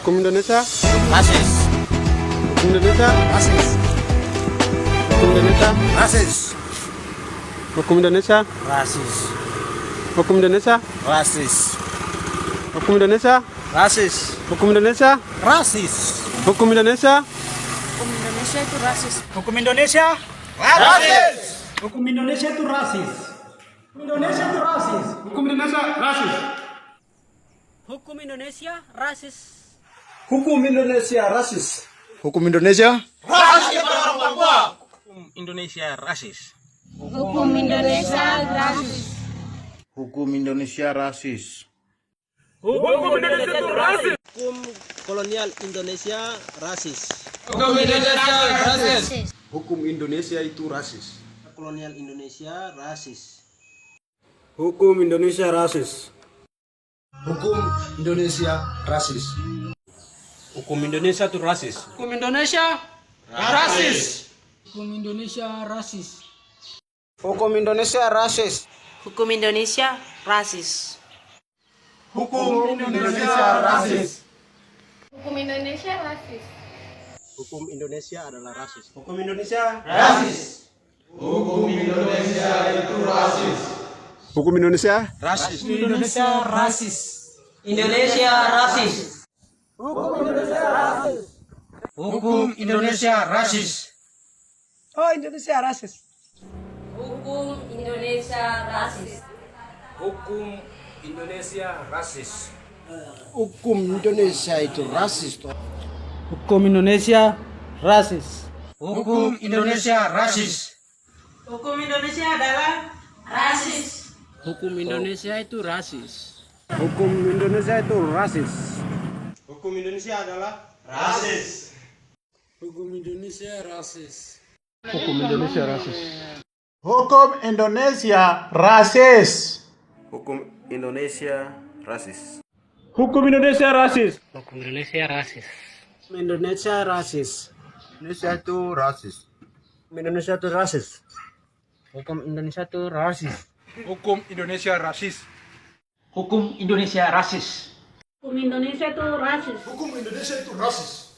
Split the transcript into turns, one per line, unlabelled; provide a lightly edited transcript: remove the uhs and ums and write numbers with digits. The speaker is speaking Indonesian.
Hukum Indonesia.
Rasis.
Hukum Indonesia.
Rasis.
Hukum Indonesia.
Rasis.
Hukum Indonesia.
Rasis.
Hukum Indonesia.
Rasis.
Hukum Indonesia.
Rasis.
Hukum Indonesia.
Rasis.
Hukum Indonesia.
Hukum Indonesia itu rasis.
Hukum Indonesia. Rasis.
Hukum Indonesia itu rasis. Hukum Indonesia itu rasis.
Hukum Indonesia rasis.
Hukum Indonesia rasis.
Hukum Indonesia rasis.
Hukum Indonesia.
Hukum Indonesia rasis.
Hukum Indonesia rasis.
Hukum Indonesia rasis.
Hukum Indonesia itu rasis.
Hukum kolonial Indonesia rasis.
Hukum Indonesia rasis.
Hukum Indonesia itu rasis.
Kolonial Indonesia rasis.
Hukum Indonesia rasis.
Hukum Indonesia rasis.
Hukum Indonesia itu rasis.
Hukum Indonesia
Rasis.
Hukum Indonesia rasis.
Hukum Indonesia rasis.
Hukum Indonesia rasis.
Hukum Indonesia rasis.
Hukum Indonesia rasis.
Hukum Indonesia adalah rasis.
Hukum Indonesia
Rasis.
Hukum Indonesia.
Rasis.
Indonesia rasis. Indonesia rasis.
Hukum Indonesia rasis.
Oh, Indonesia rasis.
Hukum Indonesia rasis.
Hukum Indonesia rasis.
Hukum Indonesia itu rasis.
Hukum Indonesia rasis.
Hukum Indonesia rasis.
Hukum Indonesia adalah rasis.
Hukum Indonesia itu rasis.
Hukum Indonesia itu rasis.
Hukum Indonesia adalah
Rasis.
Hukum Indonesia rasis.
hukum Indonesia rasis.
Hukum Indonesia rasis.
Hukum Indonesia rasis.
Hukum Indonesia rasis.
Hukum Indonesia rasis.
Indonesia rasis.
Indonesia itu rasis.
Indonesia itu rasis. Hukum Indonesia itu rasis.
Hukum Indonesia rasis.
Hukum Indonesia rasis.
Hukum Indonesia itu rasis.
Hukum Indonesia itu rasis.